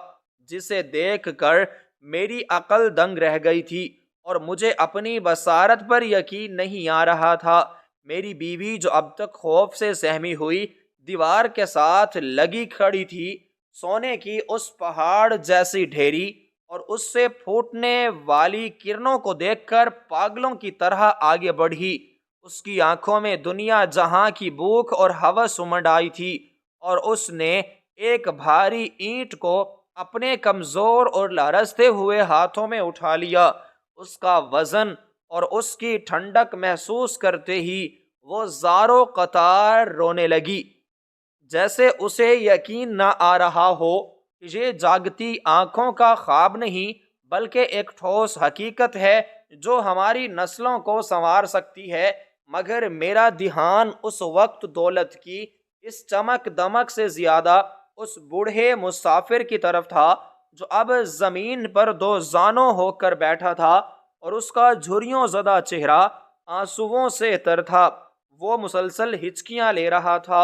جسے دیکھ کر میری عقل دنگ رہ گئی تھی اور مجھے اپنی بصارت پر یقین نہیں آ رہا تھا۔ میری بیوی جو اب تک خوف سے سہمی ہوئی دیوار کے ساتھ لگی کھڑی تھی، سونے کی اس پہاڑ جیسی ڈھیری اور اس سے پھوٹنے والی کرنوں کو دیکھ کر پاگلوں کی طرح آگے بڑھی۔ اس کی آنکھوں میں دنیا جہاں کی بھوک اور ہوس امنڈ آئی تھی، اور اس نے ایک بھاری اینٹ کو اپنے کمزور اور لرزتے ہوئے ہاتھوں میں اٹھا لیا۔ اس کا وزن اور اس کی ٹھنڈک محسوس کرتے ہی وہ زاروں قطار رونے لگی، جیسے اسے یقین نہ آ رہا ہو کہ یہ جاگتی آنکھوں کا خواب نہیں بلکہ ایک ٹھوس حقیقت ہے جو ہماری نسلوں کو سنوار سکتی ہے۔ مگر میرا دھیان اس وقت دولت کی اس چمک دمک سے زیادہ اس بوڑھے مسافر کی طرف تھا جو اب زمین پر دو زانوں ہو کر بیٹھا تھا، اور اس کا جھریوں زدہ چہرہ آنسوؤں سے تر تھا۔ وہ مسلسل ہچکیاں لے رہا تھا۔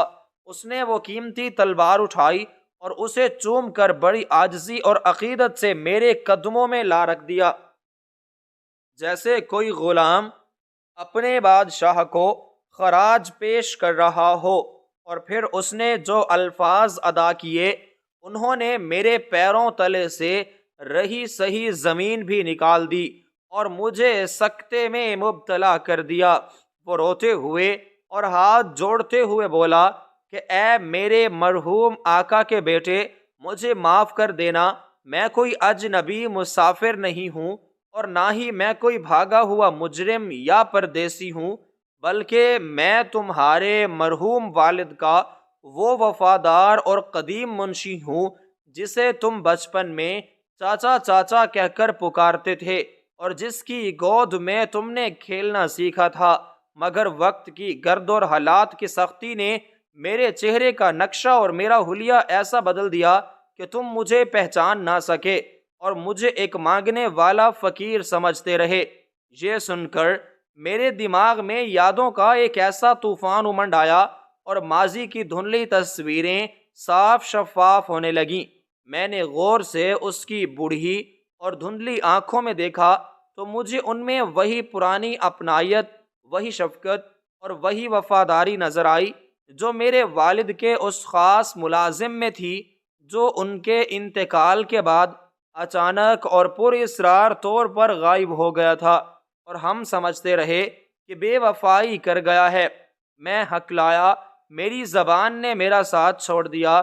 اس نے وہ قیمتی تلوار اٹھائی اور اسے چوم کر بڑی عاجزی اور عقیدت سے میرے قدموں میں لا رکھ دیا، جیسے کوئی غلام اپنے بادشاہ کو خراج پیش کر رہا ہو۔ اور پھر اس نے جو الفاظ ادا کیے انہوں نے میرے پیروں تلے سے رہی سہی زمین بھی نکال دی اور مجھے سکتے میں مبتلا کر دیا۔ وہ روتے ہوئے اور ہاتھ جوڑتے ہوئے بولا کہ اے میرے مرحوم آقا کے بیٹے، مجھے معاف کر دینا، میں کوئی اجنبی مسافر نہیں ہوں، اور نہ ہی میں کوئی بھاگا ہوا مجرم یا پردیسی ہوں، بلکہ میں تمہارے مرحوم والد کا وہ وفادار اور قدیم منشی ہوں جسے تم بچپن میں چاچا چاچا کہہ کر پکارتے تھے اور جس کی گود میں تم نے کھیلنا سیکھا تھا۔ مگر وقت کی گرد اور حالات کی سختی نے میرے چہرے کا نقشہ اور میرا حلیہ ایسا بدل دیا کہ تم مجھے پہچان نہ سکے اور مجھے ایک مانگنے والا فقیر سمجھتے رہے۔ یہ سن کر میرے دماغ میں یادوں کا ایک ایسا طوفان امنڈ آیا اور ماضی کی دھندلی تصویریں صاف شفاف ہونے لگیں۔ میں نے غور سے اس کی بوڑھی اور دھندلی آنکھوں میں دیکھا تو مجھے ان میں وہی پرانی اپنائیت، وہی شفقت اور وہی وفاداری نظر آئی جو میرے والد کے اس خاص ملازم میں تھی، جو ان کے انتقال کے بعد اچانک اور پر اسرار طور پر غائب ہو گیا تھا، اور ہم سمجھتے رہے کہ بے وفائی کر گیا ہے۔ میں ہکلایا، میری زبان نے میرا ساتھ چھوڑ دیا،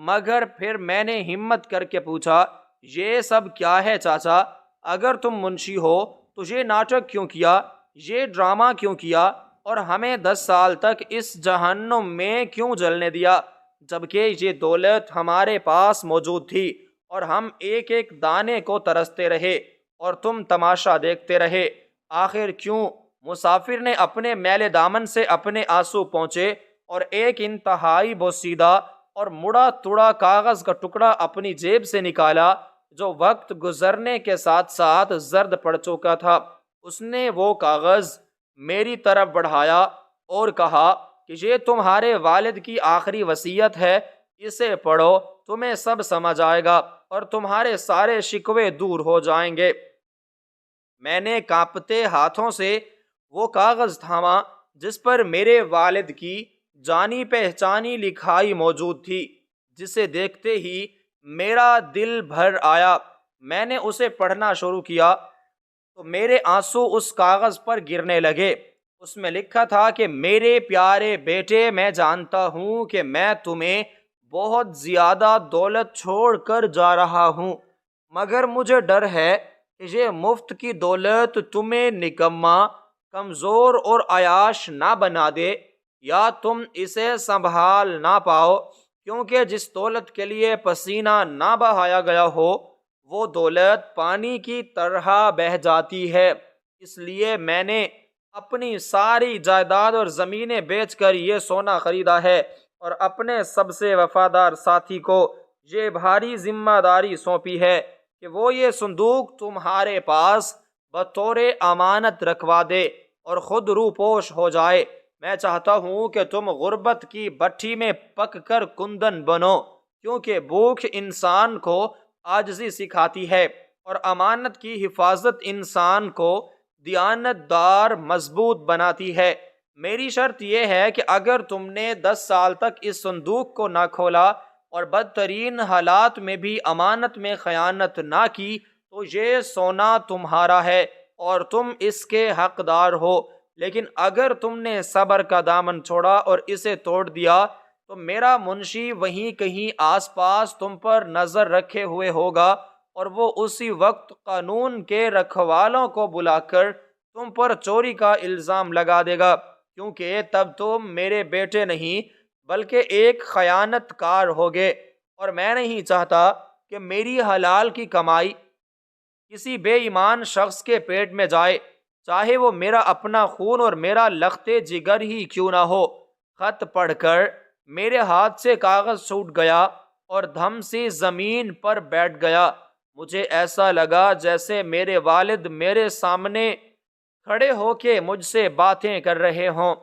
مگر پھر میں نے ہمت کر کے پوچھا، یہ سب کیا ہے چاچا؟ اگر تم منشی ہو تو یہ ناٹک کیوں کیا، یہ ڈرامہ کیوں کیا، اور ہمیں 10 سال تک اس جہنم میں کیوں جلنے دیا، جبکہ یہ دولت ہمارے پاس موجود تھی اور ہم ایک ایک دانے کو ترستے رہے اور تم تماشا دیکھتے رہے؟ آخر کیوں؟ مسافر نے اپنے میلے دامن سے اپنے آنسو پہنچے اور ایک انتہائی بوسیدہ اور مڑا توڑا کاغذ کا ٹکڑا اپنی جیب سے نکالا جو وقت گزرنے کے ساتھ ساتھ زرد پڑ چکا تھا۔ اس نے وہ کاغذ میری طرف بڑھایا اور کہا کہ یہ تمہارے والد کی آخری وصیت ہے، اسے پڑھو، تمہیں سب سمجھ آئے گا اور تمہارے سارے شکوے دور ہو جائیں گے۔ میں نے کانپتے ہاتھوں سے وہ کاغذ تھاما جس پر میرے والد کی جانی پہچانی لکھائی موجود تھی، جسے دیکھتے ہی میرا دل بھر آیا۔ میں نے اسے پڑھنا شروع کیا تو میرے آنسو اس کاغذ پر گرنے لگے۔ اس میں لکھا تھا کہ میرے پیارے بیٹے، میں جانتا ہوں کہ میں تمہیں بہت زیادہ دولت چھوڑ کر جا رہا ہوں، مگر مجھے ڈر ہے کہ یہ مفت کی دولت تمہیں نکما، کمزور اور عیاش نہ بنا دے، یا تم اسے سنبھال نہ پاؤ، کیونکہ جس دولت کے لیے پسینہ نہ بہایا گیا ہو وہ دولت پانی کی طرح بہہ جاتی ہے۔ اس لیے میں نے اپنی ساری جائیداد اور زمینیں بیچ کر یہ سونا خریدا ہے اور اپنے سب سے وفادار ساتھی کو یہ بھاری ذمہ داری سونپی ہے کہ وہ یہ صندوق تمہارے پاس بطور امانت رکھوا دے اور خود روپوش ہو جائے۔ میں چاہتا ہوں کہ تم غربت کی بھٹی میں پک کر کندن بنو، کیونکہ بھوک انسان کو عاجزی سکھاتی ہے اور امانت کی حفاظت انسان کو دیانت دار مضبوط بناتی ہے۔ میری شرط یہ ہے کہ اگر تم نے 10 سال تک اس صندوق کو نہ کھولا اور بدترین حالات میں بھی امانت میں خیانت نہ کی تو تو یہ سونا تمہارا ہے اور تم اس کے حقدار ہو، لیکن اگر تم نے صبر کا دامن چھوڑا اور اسے توڑ دیا تو میرا منشی وہیں کہیں آس پاس تم پر نظر رکھے ہوئے ہوگا، اور وہ اسی وقت قانون کے رکھوالوں کو بلا کر تم پر چوری کا الزام لگا دے گا، کیونکہ تب تم میرے بیٹے نہیں بلکہ ایک خیانت کار ہوگے، اور میں نہیں چاہتا کہ میری حلال کی کمائی کسی بے ایمان شخص کے پیٹ میں جائے، چاہے وہ میرا اپنا خون اور میرا لخت جگر ہی کیوں نہ ہو۔ خط پڑھ کر میرے ہاتھ سے کاغذ چھوٹ گیا اور دھم سے زمین پر بیٹھ گیا۔ مجھے ایسا لگا جیسے میرے والد میرے سامنے کھڑے ہو کے مجھ سے باتیں کر رہے ہوں۔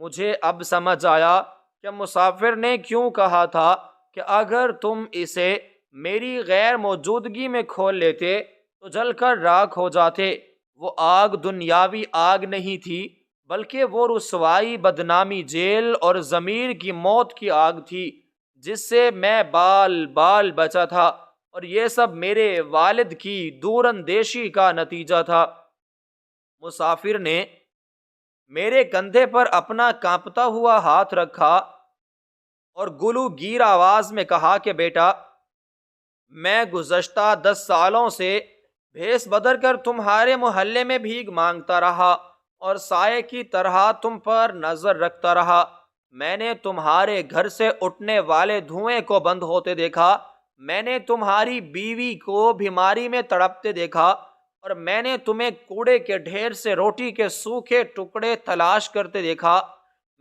مجھے اب سمجھ آیا کہ مسافر نے کیوں کہا تھا کہ اگر تم اسے میری غیر موجودگی میں کھول لیتے تو جل کر راکھ ہو جاتے۔ وہ آگ دنیاوی آگ نہیں تھی، بلکہ وہ رسوائی، بدنامی، جیل اور ضمیر کی موت کی آگ تھی جس سے میں بال بال بچا تھا، اور یہ سب میرے والد کی دور اندیشی کا نتیجہ تھا۔ مسافر نے میرے کندھے پر اپنا کانپتا ہوا ہاتھ رکھا اور گلو گیر آواز میں کہا کہ بیٹا، میں گزشتہ 10 سالوں سے بھیس بدر کر تمہارے محلے میں بھیک مانگتا رہا اور سائے کی طرح تم پر نظر رکھتا رہا۔ میں نے تمہارے گھر سے اٹھنے والے دھوئیں کو بند ہوتے دیکھا، میں نے تمہاری بیوی کو بیماری میں تڑپتے دیکھا، اور میں نے تمہیں کوڑے کے ڈھیر سے روٹی کے سوکھے ٹکڑے تلاش کرتے دیکھا۔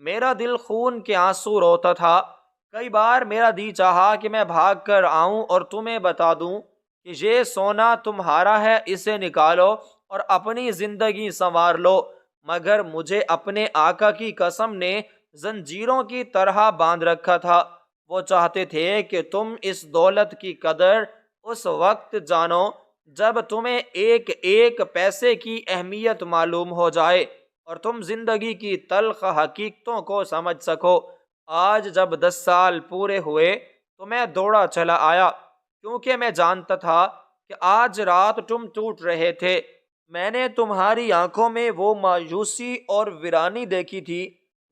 میرا دل خون کے آنسو روتا تھا۔ کئی بار میرا دی چاہا کہ میں بھاگ کر آؤں اور تمہیں بتا دوں کہ یہ سونا تمہارا ہے، اسے نکالو اور اپنی زندگی سنوار لو، مگر مجھے اپنے آقا کی قسم نے زنجیروں کی طرح باندھ رکھا تھا۔ وہ چاہتے تھے کہ تم اس دولت کی قدر اس وقت جانو جب تمہیں ایک ایک پیسے کی اہمیت معلوم ہو جائے اور تم زندگی کی تلخ حقیقتوں کو سمجھ سکو۔ آج جب 10 سال پورے ہوئے تو میں دوڑا چلا آیا، کیونکہ میں جانتا تھا کہ آج رات تم ٹوٹ رہے تھے۔ میں نے تمہاری آنکھوں میں وہ مایوسی اور ویرانی دیکھی تھی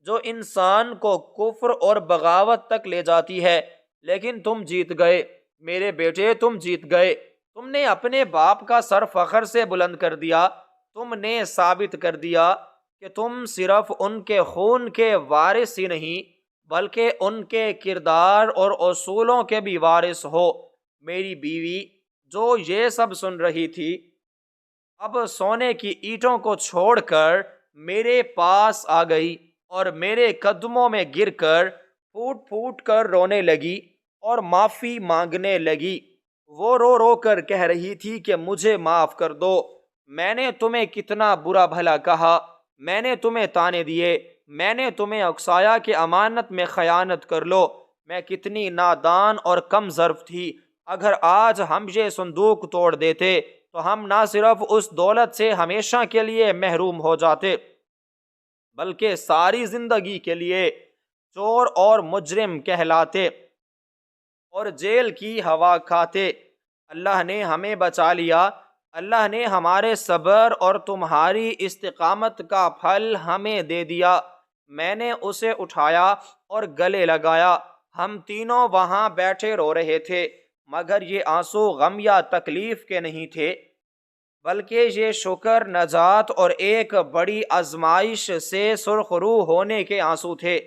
جو انسان کو کفر اور بغاوت تک لے جاتی ہے، لیکن تم جیت گئے میرے بیٹے، تم جیت گئے۔ تم نے اپنے باپ کا سر فخر سے بلند کر دیا۔ تم نے ثابت کر دیا کہ تم صرف ان کے خون کے وارث ہی نہیں بلکہ ان کے کردار اور اصولوں کے بھی وارث ہو۔ میری بیوی جو یہ سب سن رہی تھی اب سونے کی اینٹوں کو چھوڑ کر میرے پاس آ گئی اور میرے قدموں میں گر کر پھوٹ پھوٹ کر رونے لگی اور معافی مانگنے لگی۔ وہ رو رو کر کہہ رہی تھی کہ مجھے معاف کر دو، میں نے تمہیں کتنا برا بھلا کہا، میں نے تمہیں تانے دیے، میں نے تمہیں اکسایا کہ امانت میں خیانت کر لو، میں کتنی نادان اور کم ظرف تھی۔ اگر آج ہم یہ صندوق توڑ دیتے تو ہم نہ صرف اس دولت سے ہمیشہ کے لیے محروم ہو جاتے بلکہ ساری زندگی کے لیے چور اور مجرم کہلاتے اور جیل کی ہوا کھاتے۔ اللہ نے ہمیں بچا لیا، اللہ نے ہمارے صبر اور تمہاری استقامت کا پھل ہمیں دے دیا۔ میں نے اسے اٹھایا اور گلے لگایا۔ ہم تینوں وہاں بیٹھے رو رہے تھے، مگر یہ آنسو غم یا تکلیف کے نہیں تھے، بلکہ یہ شکر، نجات اور ایک بڑی آزمائش سے سرخ رو ہونے کے آنسو تھے۔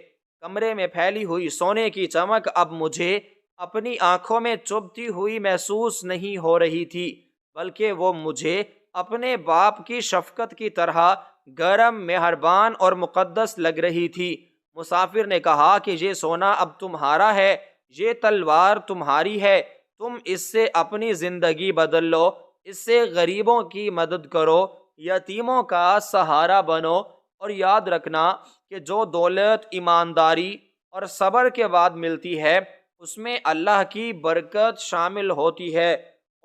کمرے میں پھیلی ہوئی سونے کی چمک اب مجھے اپنی آنکھوں میں چبھتی ہوئی محسوس نہیں ہو رہی تھی، بلکہ وہ مجھے اپنے باپ کی شفقت کی طرح گرم، مہربان اور مقدس لگ رہی تھی۔ مسافر نے کہا کہ یہ سونا اب تمہارا ہے، یہ تلوار تمہاری ہے، تم اس سے اپنی زندگی بدل لو، اس سے غریبوں کی مدد کرو، یتیموں کا سہارا بنو، اور یاد رکھنا کہ جو دولت ایمانداری اور صبر کے بعد ملتی ہے اس میں اللہ کی برکت شامل ہوتی ہے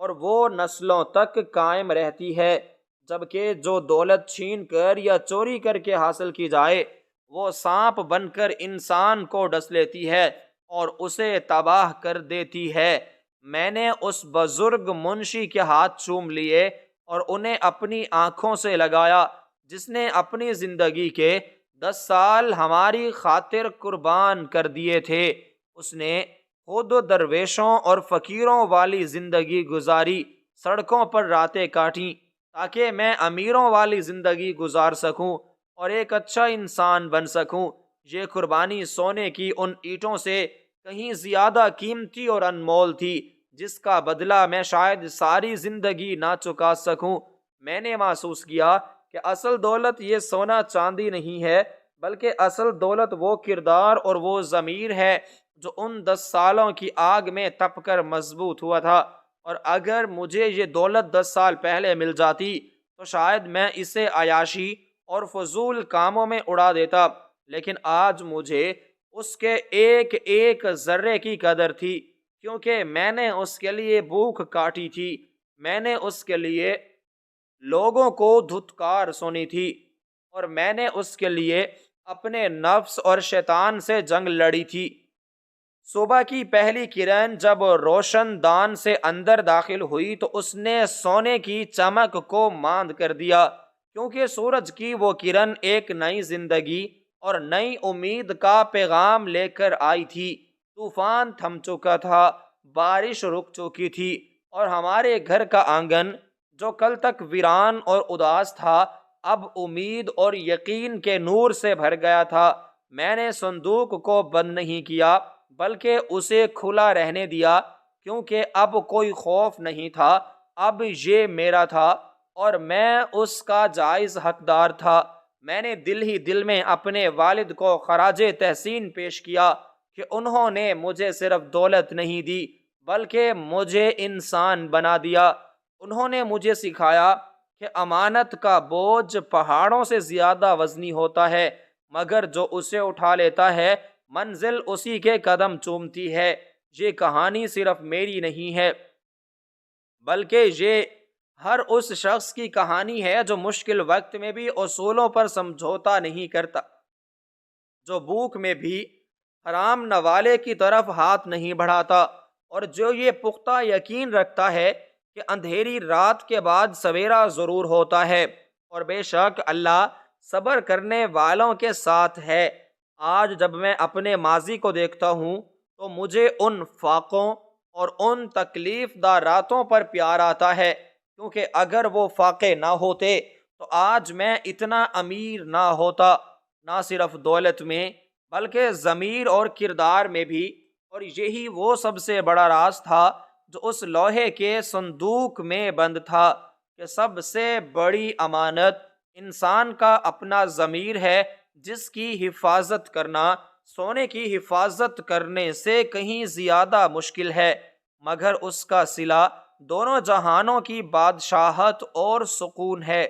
اور وہ نسلوں تک قائم رہتی ہے، جبکہ جو دولت چھین کر یا چوری کر کے حاصل کی جائے وہ سانپ بن کر انسان کو ڈس لیتی ہے اور اسے تباہ کر دیتی ہے۔ میں نے اس بزرگ منشی کے ہاتھ چوم لیے اور انہیں اپنی آنکھوں سے لگایا جس نے اپنی زندگی کے 10 سال ہماری خاطر قربان کر دیے تھے۔ اس نے خود درویشوں اور فقیروں والی زندگی گزاری، سڑکوں پر راتیں کاٹیں تاکہ میں امیروں والی زندگی گزار سکوں اور ایک اچھا انسان بن سکوں۔ یہ قربانی سونے کی ان اینٹوں سے کہیں زیادہ قیمتی اور انمول تھی جس کا بدلہ میں شاید ساری زندگی نہ چکا سکوں۔ میں نے محسوس کیا کہ اصل دولت یہ سونا چاندی نہیں ہے، بلکہ اصل دولت وہ کردار اور وہ ضمیر ہے جو ان 10 سالوں کی آگ میں تپ کر مضبوط ہوا تھا۔ اور اگر مجھے یہ دولت 10 سال پہلے مل جاتی تو شاید میں اسے عیاشی اور فضول کاموں میں اڑا دیتا، لیکن آج مجھے اس کے ایک ایک ذرے کی قدر تھی، کیونکہ میں نے اس کے لیے بھوک کاٹی تھی، میں نے اس کے لیے لوگوں کو دھتکار سنی تھی، اور میں نے اس کے لیے اپنے نفس اور شیطان سے جنگ لڑی تھی۔ صبح کی پہلی کرن جب روشن دان سے اندر داخل ہوئی تو اس نے سونے کی چمک کو ماند کر دیا، کیونکہ سورج کی وہ کرن ایک نئی زندگی اور نئی امید کا پیغام لے کر آئی تھی۔ طوفان تھم چکا تھا، بارش رک چکی تھی، اور ہمارے گھر کا آنگن جو کل تک ویران اور اداس تھا اب امید اور یقین کے نور سے بھر گیا تھا۔ میں نے صندوق کو بند نہیں کیا بلکہ اسے کھلا رہنے دیا، کیونکہ اب کوئی خوف نہیں تھا، اب یہ میرا تھا اور میں اس کا جائز حقدار تھا۔ میں نے دل ہی دل میں اپنے والد کو خراج تحسین پیش کیا کہ انہوں نے مجھے صرف دولت نہیں دی بلکہ مجھے انسان بنا دیا۔ انہوں نے مجھے سکھایا کہ امانت کا بوجھ پہاڑوں سے زیادہ وزنی ہوتا ہے، مگر جو اسے اٹھا لیتا ہے منزل اسی کے قدم چومتی ہے۔ یہ کہانی صرف میری نہیں ہے، بلکہ یہ ہر اس شخص کی کہانی ہے جو مشکل وقت میں بھی اصولوں پر سمجھوتا نہیں کرتا، جو بھوک میں بھی حرام نوالے کی طرف ہاتھ نہیں بڑھاتا، اور جو یہ پختہ یقین رکھتا ہے کہ اندھیری رات کے بعد سویرا ضرور ہوتا ہے، اور بے شک اللہ صبر کرنے والوں کے ساتھ ہے۔ آج جب میں اپنے ماضی کو دیکھتا ہوں تو مجھے ان فاقوں اور ان تکلیف دہ راتوں پر پیار آتا ہے، کیونکہ اگر وہ فاقے نہ ہوتے تو آج میں اتنا امیر نہ ہوتا، نہ صرف دولت میں بلکہ ضمیر اور کردار میں بھی۔ اور یہی وہ سب سے بڑا راز تھا جو اس لوہے کے صندوق میں بند تھا کہ سب سے بڑی امانت انسان کا اپنا ضمیر ہے، جس کی حفاظت کرنا سونے کی حفاظت کرنے سے کہیں زیادہ مشکل ہے، مگر اس کا صلہ دونوں جہانوں کی بادشاہت اور سکون ہے۔